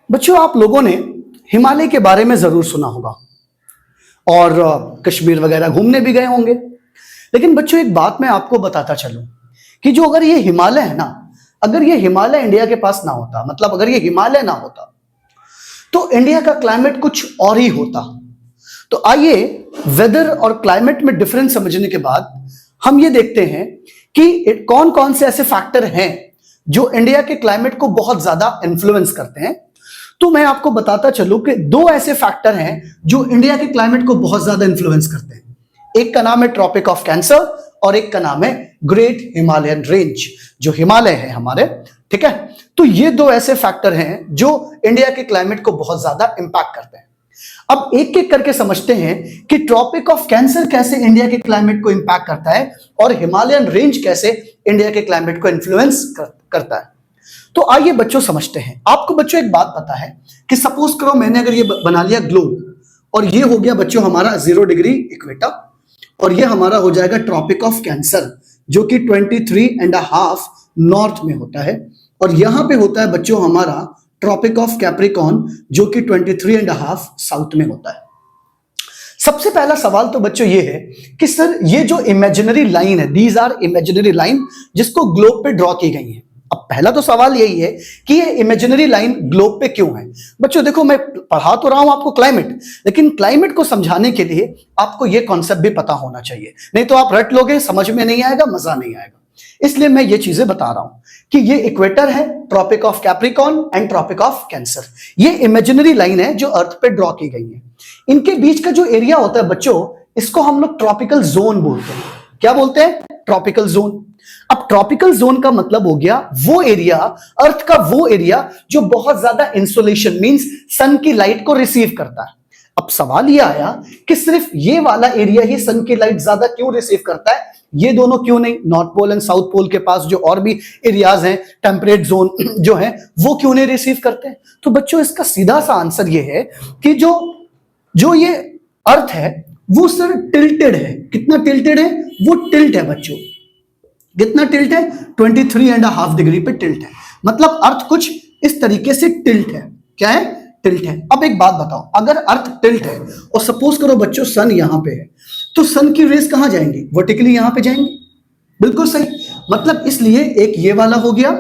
बच्चों, आप लोगों ने हिमालय के बारे में जरूर सुना होगा और कश्मीर वगैरह घूमने भी गए होंगे। लेकिन बच्चों, एक बात मैं आपको बताता चलूं कि जो अगर ये हिमालय है ना, अगर ये हिमालय इंडिया के पास ना होता, मतलब अगर ये हिमालय ना होता तो इंडिया का क्लाइमेट कुछ और ही होता। तो आइए वेदर और क्लाइमेट में डिफरेंस समझने के बाद हम ये देखते हैं कि कौन कौन से ऐसे फैक्टर हैं जो इंडिया के क्लाइमेट को बहुत ज्यादा इन्फ्लुएंस करते हैं। तो मैं आपको बताता चलूं कि दो ऐसे फैक्टर हैं जो इंडिया के क्लाइमेट को बहुत ज्यादा इन्फ्लुएंस करते हैं। एक का नाम है ट्रॉपिक ऑफ कैंसर और एक का नाम है ग्रेट हिमालयन रेंज, जो हिमालय है हमारे। ठीक है, तो ये दो ऐसे फैक्टर हैं जो इंडिया के क्लाइमेट को बहुत ज्यादा इंपैक्ट करते हैं। अब एक एक करके समझते हैं कि ट्रॉपिक ऑफ कैंसर कैसे इंडिया के क्लाइमेट को इंपैक्ट करता है और हिमालयन रेंज कैसे इंडिया के क्लाइमेट को इन्फ्लुएंस करता है। तो आइए बच्चों समझते हैं। आपको बच्चों एक बात पता है कि सपोज करो मैंने अगर ये बना लिया ग्लोब और ये हो गया बच्चों हमारा 0 डिग्री इक्वेटर और ये हमारा हो जाएगा ट्रॉपिक ऑफ कैंसर जो कि 23.5 नॉर्थ में होता है, और यहां पे होता है बच्चों हमारा ट्रॉपिक ऑफ कैप्रिकॉर्न जो कि 23.5 साउथ में होता है। सबसे पहला सवाल तो बच्चों ये है कि सर ये जो इमेजिनरी लाइन है, दीज आर इमेजिनरी लाइन जिसको ग्लोब पे ड्रॉ की गई है। अब पहला तो सवाल यही है कि ये इमेजिनरी लाइन ग्लोब पे क्यों है। बच्चों देखो, मैं पढ़ा तो रहा हूं आपको क्लाइमेट, लेकिन क्लाइमेट को समझाने के लिए आपको ये कॉन्सेप्ट भी पता होना चाहिए, नहीं तो आप रट लोगे, समझ में नहीं आएगा, मजा नहीं आएगा। इसलिए मैं ये चीजें बता रहा हूं कि ये इक्वेटर है, tropic of Capricorn and tropic of cancer. ये इमेजिनरी लाइन है जो अर्थ पे ड्रॉ की गई है। इनके बीच का जो एरिया होता है बच्चों, इसको हम लोग ट्रॉपिकल जोन बोलते हैं। क्या बोलते हैं? Tropical zone. अब ट्रॉपिकल जोन का मतलब हो गया वो एरिया, अर्थ का वो एरिया जो बहुत ज्यादा इंसोलेशन मींस सन की लाइट को रिसीव करता है। अब सवाल ये आया कि सिर्फ ये वाला एरिया ही सन की लाइट ज्यादा क्यों रिसीव करता है, ये दोनों क्यों नहीं? North pole and south pole के पास जो और भी एरियाज हैं, टेम्परेट जोन जो है, वो क्यों नहीं रिसीव करते? तो बच्चों इसका सीधा सा आंसर ये है कि जो ये अर्थ है वो सर टिल्टेड है। कितना टिल्टेड है? वो टिल्ट है बच्चों। कितना टिल्ट है? 23.5 डिग्री पे टिल्ट है। मतलब अर्थ कुछ इस तरीके से टिल्ट है। क्या है? टिल्ट है। अब एक बात बताओ, अगर अर्थ टिल्ट है और सपोज करो बच्चों सन यहां पे है, तो सन की रेस कहां जाएंगी? वर्टिकली यहां पे जाएंगी। बिल्कुल सही। मतलब इसलिए एक ये वाला हो गया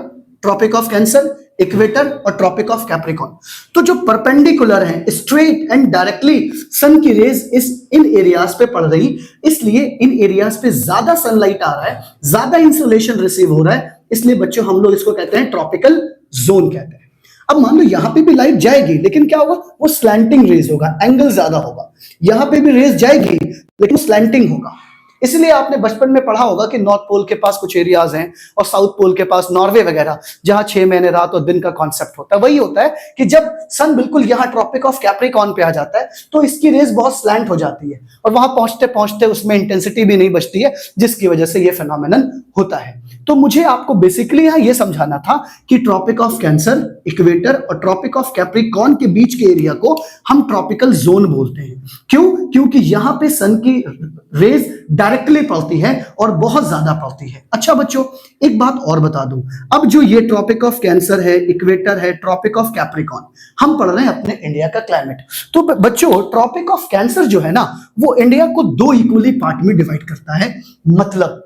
ट्रॉपिक ऑफ कैंसर, इक्वेटर और ट्रॉपिक ऑफ कैप्रिकॉर्न। तो जो परपेंडिकुलर है, स्ट्रेट एंड डायरेक्टली सन की रेज इन एरियाज पे पड़ रही, इसलिए इन एरियाज पे ज्यादा सनलाइट आ रहा है, ज्यादा इंसोलेशन रिसीव हो रहा है, इसलिए बच्चों हम लोग इसको कहते हैं ट्रॉपिकल जोन कहते हैं। अब मान लो यहां पे भी लाइट जाएगी, लेकिन क्या होगा? वो स्लैंटिंग रेज होगा, एंगल ज्यादा होगा। यहां पे भी रेज जाएगी लेकिन स्लैंटिंग होगा। इसलिए आपने बचपन में पढ़ा होगा कि नॉर्थ पोल के पास कुछ एरियाज हैं और साउथ पोल के पास नॉर्वे वगैरह, जहां 6 महीने रात और दिन का कॉन्सेप्ट होता है। वही होता है कि जब सन बिल्कुल यहां ट्रॉपिक ऑफ कैप्रिकॉर्न पे आ जाता है तो इसकी रेस बहुत स्लैंट हो जाती है और वहां पहुंचते पहुंचते उसमें इंटेंसिटी भी नहीं बचती है, जिसकी वजह से यह फिनोमेनन होता है। तो मुझे आपको बेसिकली यहां यह समझाना था कि ट्रॉपिक ऑफ कैंसर, इक्वेटर और ट्रॉपिक ऑफ कैप्रिकॉर्न के बीच के एरिया को हम ट्रॉपिकल जोन बोलते हैं। क्यों? क्योंकि यहां पे सन की रेज डायरेक्टली पड़ती है और बहुत ज्यादा पड़ती है। अच्छा बच्चों, एक बात और बता दूं, अब जो ये ट्रॉपिक ऑफ कैंसर है, इक्वेटर है, ट्रॉपिक ऑफ कैप्रिकॉर्न, हम पढ़ रहे हैं अपने इंडिया का क्लाइमेट। तो बच्चों ट्रॉपिक ऑफ कैंसर जो है ना, वो इंडिया को 2 इक्वली पार्ट में डिवाइड करता है। मतलब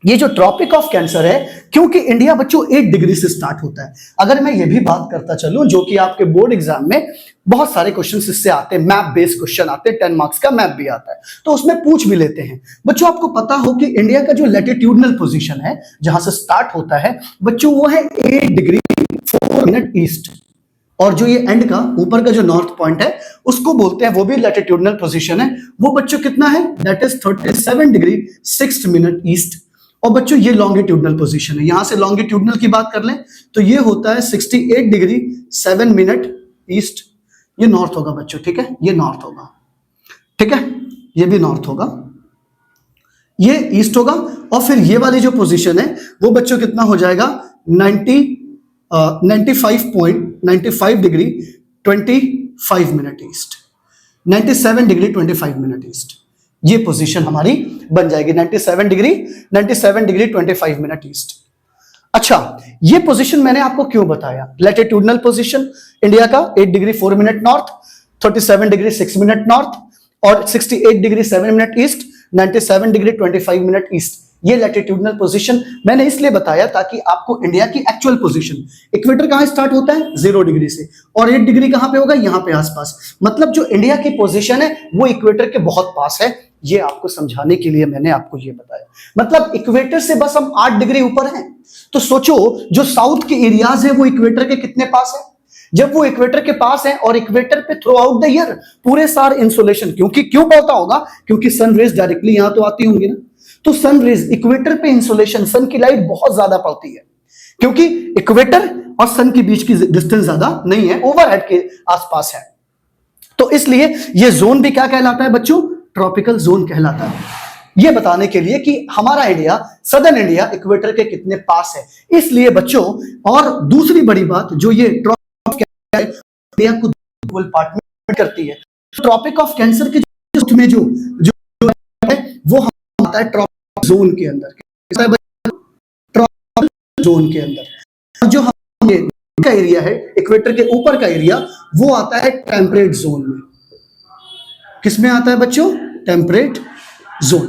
ये जो ट्रॉपिक ऑफ कैंसर है, क्योंकि इंडिया बच्चों 8 डिग्री से स्टार्ट होता है। अगर मैं ये भी बात करता चलूं, जो कि आपके बोर्ड एग्जाम में बहुत सारे क्वेश्चन इससे आते हैं, मैप बेस्ड क्वेश्चन आते हैं, 10 मार्क्स का मैप भी आता है, तो उसमें पूछ भी लेते हैं। बच्चों आपको पता हो कि इंडिया का जो लैटिट्यूडनल पोजीशन है, जहां से स्टार्ट होता है बच्चों, वो है 8 डिग्री 4 मिनट ईस्ट, और जो ये एंड का ऊपर का जो नॉर्थ पॉइंट है उसको बोलते हैं, वो भी लैटिट्यूडनल पोजीशन है। वो बच्चों कितना है? That is 37 degree 6 minute east. और बच्चों ये लॉन्गिट्यूडनल पोजीशन है। यहां से लॉन्गिट्यूडनल की बात कर लें तो ये होता है 68 डिग्री 7 मिनट ईस्ट। ये नॉर्थ होगा बच्चों, ठीक है? ये नॉर्थ होगा, ठीक है? ये भी नॉर्थ होगा, ये ईस्ट होगा। और फिर ये वाली जो पोजीशन है वो बच्चों कितना हो जाएगा? 95 degree 25 minute east, 97 degree 25 minute east. ये पोजीशन हमारी बन जाएगी 97 डिग्री 25 मिनट ईस्ट। अच्छा, ये पोजीशन मैंने आपको क्यों बताया? लैटिट्यूडनल पोजीशन इंडिया का 8 degree 4 minute north, 37 degree 6 minute north और 68 degree 7 minute east, 97 degree 25 minute east. ये लैटिट्यूडनल पोजीशन मैंने इसलिए बताया ताकि आपको इंडिया की एक्चुअल पोजीशन, इक्वेटर कहां स्टार्ट होता है 0 डिग्री से और 8 डिग्री कहां पे होगा, यहां पे आसपास, मतलब जो इंडिया की पोजीशन है वो इक्वेटर के बहुत पास है। ये आपको समझाने के लिए मैंने आपको ये बताया। मतलब इक्वेटर से बस हम 8 डिग्री ऊपर हैं, तो सोचो जो साउथ के एरियाज है वो इक्वेटर के कितने पास है। जब वो इक्वेटर के पास है और इक्वेटर पे थ्रू आउट द ईयर पूरे साल इंसोलेशन, क्योंकि क्यों पड़ता होगा, क्योंकि सन रेज डायरेक्टली यहां तो आती होंगी ना, तो सन रेज इक्वेटर पे इंसोलेशन, सन की लाइट बहुत ज्यादा पड़ती है, क्योंकि इक्वेटर और सन के बीच की डिस्टेंस ज्यादा नहीं है, ओवरहेड के आसपास है। तो इसलिए ये जोन भी क्या कहलाता है बच्चों, ट्रॉपिकल जोन कहलाता है। ये बताने के लिए कि हमारा इंडिया, सदर्न इंडिया इक्वेटर के कितने पास है, इसलिए बच्चों। और दूसरी बड़ी बात, जो ये इंडिया को इक्वल पार्ट में करती है, ट्रॉपिक ऑफ कैंसर के में जो जो है वो आता है ट्रॉपिक जोन के अंदर, ट्रॉपिक जोन के अंदर। और जो हम का एरिया है इक्वेटर के ऊपर का एरिया, वो आता है टेम्परेट जोन में। किसमें आता है बच्चों, temperate zone.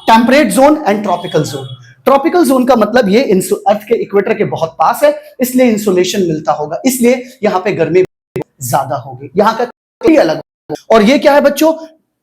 Temperate zone and tropical zone. Tropical zone का मतलब ये अर्थ के इक्वेटर के बहुत पास है, इसलिए इंसुलेशन मिलता होगा, इसलिए यहां पे गर्मी ज्यादा होगी, यहां का अलग होगा। और ये क्या है बच्चों,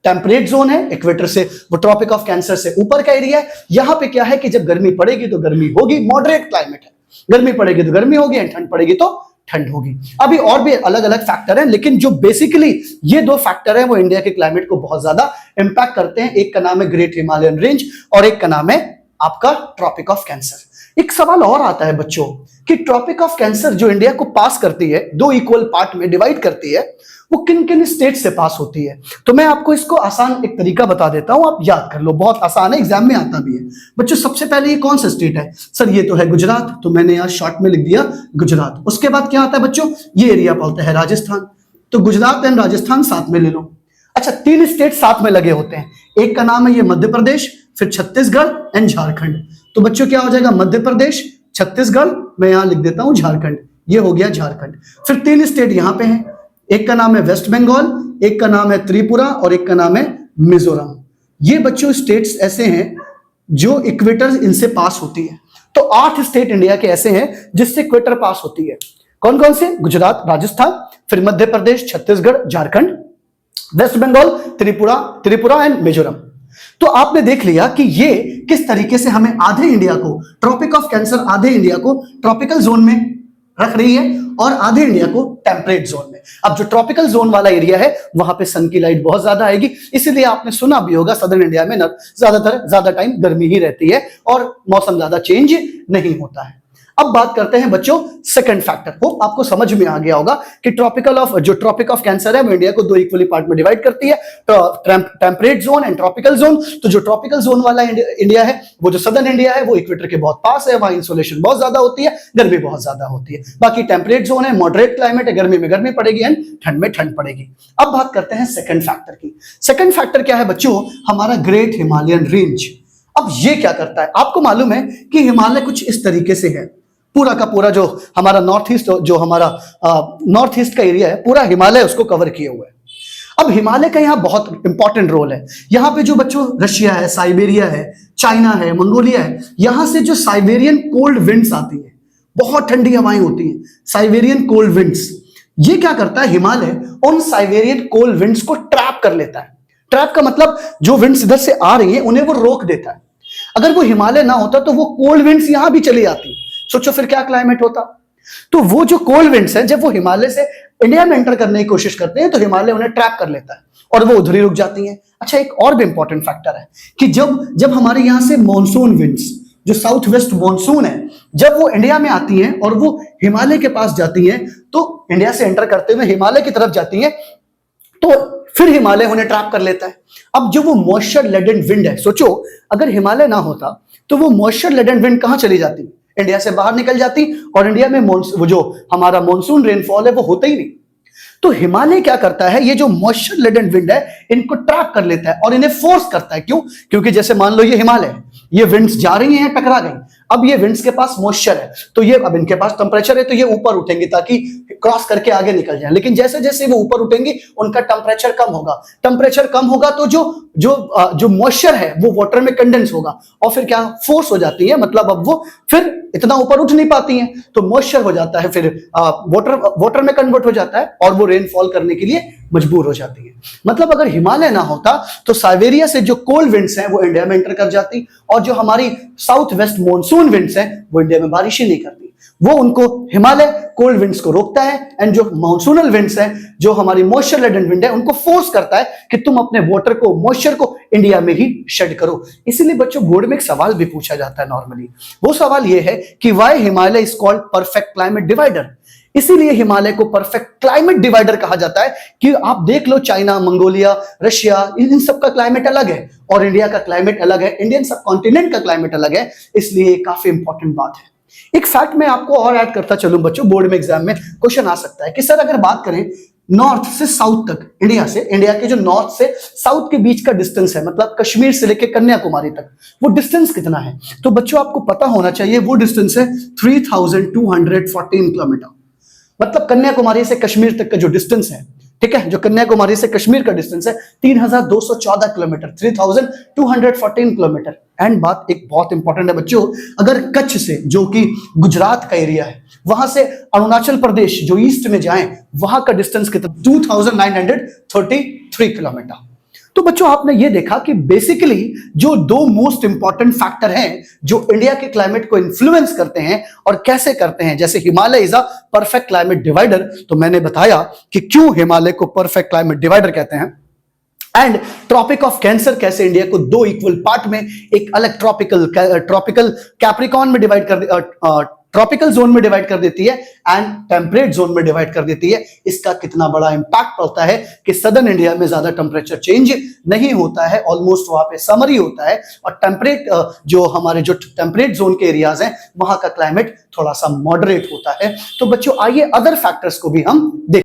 टेम्परेट जोन है, इक्वेटर से वो ट्रॉपिक ऑफ कैंसर से ऊपर का एरिया है। यहां पे क्या है कि जब गर्मी पड़ेगी तो गर्मी होगी, मॉडरेट क्लाइमेट है, गर्मी पड़ेगी तो गर्मी होगी एंड ठंड पड़ेगी तो ठंड होगी। अभी और भी अलग अलग फैक्टर हैं, लेकिन जो बेसिकली ये दो फैक्टर हैं वो इंडिया के क्लाइमेट को बहुत ज्यादा इंपैक्ट करते हैं। एक का नाम है ग्रेट हिमालयन रेंज और एक का नाम है आपका ट्रॉपिक ऑफ कैंसर। एक सवाल और आता है बच्चों कि ट्रॉपिक ऑफ कैंसर जो इंडिया को पास करती है, दो इक्वल पार्ट में डिवाइड करती है, वो किन किन स्टेट से पास होती है। तो मैं आपको इसको आसान एक तरीका बता देता हूं, आप याद कर लो, बहुत आसान है, एग्जाम में आता भी है बच्चों। सबसे पहले ये कौन सा स्टेट है सर, ये तो है गुजरात, तो मैंने यहां शॉर्ट में लिख दिया गुजरात। उसके बाद क्या आता है बच्चों, ये एरिया पड़ता है राजस्थान, तो गुजरात एंड राजस्थान साथ में ले लो। अच्छा, तीन स्टेट साथ में लगे होते हैं, एक का नाम है ये मध्य प्रदेश, फिर छत्तीसगढ़ एंड झारखंड। तो बच्चों क्या हो जाएगा, मध्य प्रदेश, छत्तीसगढ़, मैं यहां लिख देता हूं झारखंड, ये हो गया झारखंड। फिर तीन स्टेट यहां पे हैं, एक का नाम है वेस्ट बंगाल, एक का नाम है त्रिपुरा और एक का नाम है मिजोरम। ये बच्चों स्टेट्स ऐसे हैं जो इक्वेटर इनसे पास होती है। तो 8 स्टेट इंडिया के ऐसे हैं जिससे इक्वेटर पास होती है। कौन कौन से, गुजरात, राजस्थान, फिर मध्य प्रदेश, छत्तीसगढ़, झारखंड, वेस्ट बंगाल, त्रिपुरा एंड मिजोरम। तो आपने देख लिया कि ये किस तरीके से हमें आधे इंडिया को, ट्रॉपिक ऑफ कैंसर आधे इंडिया को ट्रॉपिकल जोन में रख रही है और आधे इंडिया को टेम्परेट जोन में। अब जो ट्रॉपिकल जोन वाला एरिया है वहां पे सन की लाइट बहुत ज्यादा आएगी, इसीलिए आपने सुना भी होगा सदर्न इंडिया में ज्यादा टाइम गर्मी ही रहती है और मौसम ज्यादा चेंज नहीं होता है। अब बात करते हैं बच्चों सेकंड फैक्टर को, आपको समझ में आ गया होगा कि जो ट्रॉपिक ऑफ कैंसर है वो इंडिया को दो इक्वली पार्ट में डिवाइड करती है, temperate zone and tropical zone. तो जो ट्रॉपिकल जोन वाला इंडिया है, वो जो सदर्न इंडिया है, वो इक्वेटर के बहुत पास है, वहां इंसोलेशन बहुत ज्यादा होती है, गर्मी बहुत ज्यादा होती है। बाकी टेम्परेट जोन है, मॉडरेट क्लाइमेट है, गर्मी में गर्मी पड़ेगी एंड ठंड में ठंड पड़ेगी। अब बात करते हैं सेकंड फैक्टर की। सेकंड फैक्टर क्या है बच्चों, हमारा ग्रेट हिमालयन रेंज। अब ये क्या करता है, आपको मालूम है कि हिमालय कुछ इस तरीके से है, पूरा का पूरा जो हमारा नॉर्थ ईस्ट का एरिया है, पूरा हिमालय उसको कवर किए हुए है। अब हिमालय का यहाँ बहुत इंपॉर्टेंट रोल है। यहाँ पे जो बच्चों रशिया है, साइबेरिया है, चाइना है, मंगोलिया है, यहां से जो साइबेरियन कोल्ड विंड्स आती है, बहुत ठंडी हवाएं होती हैं, साइबेरियन कोल्ड विंड्स। ये क्या करता है, हिमालय उन साइबेरियन कोल्ड विंड्स को ट्रैप कर लेता है। ट्रैप का मतलब जो विंड्स इधर से आ रही है उन्हें वो रोक देता है। अगर वो हिमालय ना होता तो वो कोल्ड विंड्स यहां भी चली आती, सोचो फिर क्या क्लाइमेट होता। तो वो जो कोल्ड विंड्स हैं, जब वो हिमालय से इंडिया में एंटर करने की कोशिश करते हैं तो हिमालय उन्हें ट्रैप कर लेता है और वो उधर ही रुक जाती हैं। अच्छा, एक और भी इंपॉर्टेंट फैक्टर है कि जब हमारे यहां से मॉनसून विंड्स, जो साउथ वेस्ट मॉनसून है, जब वो इंडिया में आती हैं और वो हिमालय के पास जाती हैं, तो इंडिया से एंटर करते हुए हिमालय की तरफ जाती हैं, तो फिर हिमालय उन्हें ट्रैप कर लेता है। अब जो वो मॉइस्चर लेडन विंड है, सोचो अगर हिमालय ना होता तो वो मॉइस्चर लेडन विंड कहां चली जाती, इंडिया से बाहर निकल जाती और इंडिया में वो जो हमारा मॉनसून रेनफॉल है वो होता ही नहीं। तो हिमालय क्या करता है, ये जो मॉइस्चर लेडन विंड है इनको ट्रैप कर लेता है और इन्हें फोर्स करता है। क्यों? क्योंकि जैसे मान लो ये हिमालय है, ये विंड्स जा रही हैं, टकरा गई, अब ये विंड्स के पास मॉइस्चर है, तो ये अब इनके पास टेम्परेचर है, तो ये ऊपर उठेंगे ताकि क्रॉस करके आगे निकल जाए। लेकिन जैसे जैसे वो ऊपर उठेंगी उनका टेम्परेचर कम होगा, टेम्परेचर कम होगा तो जो मॉइस्चर है वो वाटर में कंडेंस होगा और फिर क्या फोर्स हो जाती है, मतलब अब वो फिर इतना ऊपर उठ नहीं पाती हैं, तो मॉइस्चर हो जाता है, फिर वाटर में कन्वर्ट हो जाता है और वो रेनफॉल करने के लिए मजबूर हो जाती है। मतलब अगर हिमालय ना होता तो साइबेरिया से जो कोल्ड विंड्स हैं वो इंडिया में एंटर कर जाती और जो हमारी साउथ वेस्ट मॉनसून विंड्स हैं वो इंडिया में बारिश ही नहीं करती। वो उनको हिमालय कोल्ड विंड्स को रोकता है एंड जो मॉनसूनल विंड्स हैं, जो हमारी मॉइस्चर लेडन विंड है, उनको फोर्स करता है कि तुम अपने वाटर को, मॉइस्चर को इंडिया में ही शेड करो। इसीलिए बच्चों बोर्ड में एक सवाल भी पूछा जाता है नॉर्मली, वो सवाल ये है कि why Himalaya is called perfect climate divider. इसीलिए हिमालय को परफेक्ट क्लाइमेट डिवाइडर कहा जाता है कि आप देख लो चाइना, मंगोलिया, रशिया, इन सब का क्लाइमेट अलग है और इंडिया का क्लाइमेट अलग है, इंडियन सब कॉन्टिनेंट का क्लाइमेट अलग है, इसलिए काफी इंपॉर्टेंट बात है। एक फैक्ट मैं आपको और ऐड करता चलूं बच्चों, बोर्ड में एग्जाम में क्वेश्चन आ सकता है कि सर अगर बात करें नॉर्थ से साउथ तक, इंडिया के जो नॉर्थ से साउथ के बीच का डिस्टेंस है, मतलब कश्मीर से लेकर कन्याकुमारी तक, वो डिस्टेंस कितना है? तो बच्चों आपको पता होना चाहिए वो डिस्टेंस है 3214 किलोमीटर। मतलब कन्याकुमारी से कश्मीर तक का जो डिस्टेंस है, ठीक है, जो कन्याकुमारी से कश्मीर का डिस्टेंस है 3214 किलोमीटर, 3214 किलोमीटर। एंड बात एक बहुत इंपॉर्टेंट है बच्चों, अगर कच्छ से, जो कि गुजरात का एरिया है, वहां से अरुणाचल प्रदेश जो ईस्ट में जाएं, वहां का डिस्टेंस कितना? 2933 किलोमीटर। तो बच्चों आपने ये देखा कि बेसिकली जो दो मोस्ट इंपॉर्टेंट फैक्टर हैं जो इंडिया के क्लाइमेट को इन्फ्लुएंस करते हैं और कैसे करते हैं, जैसे Himalaya is a perfect climate divider, तो मैंने बताया कि क्यों हिमालय को परफेक्ट क्लाइमेट डिवाइडर कहते हैं, एंड ट्रॉपिक ऑफ कैंसर कैसे इंडिया को दो इक्वल पार्ट में, एक अलग ट्रॉपिकल कैप्रिकॉन में डिवाइड कर, ट्रॉपिकल जोन में डिवाइड कर देती है एंड टेम्परेट जोन में डिवाइड कर देती है। इसका कितना बड़ा इंपैक्ट पड़ता है कि सदर्न इंडिया में ज्यादा टेम्परेचर चेंज नहीं होता है, ऑलमोस्ट वहां पे समर ही होता है, और जो हमारे जो टेम्परेट जोन के एरियाज हैं वहां का क्लाइमेट थोड़ा सा मॉडरेट होता है। तो बच्चों आइए अदर फैक्टर्स को भी हम देखें।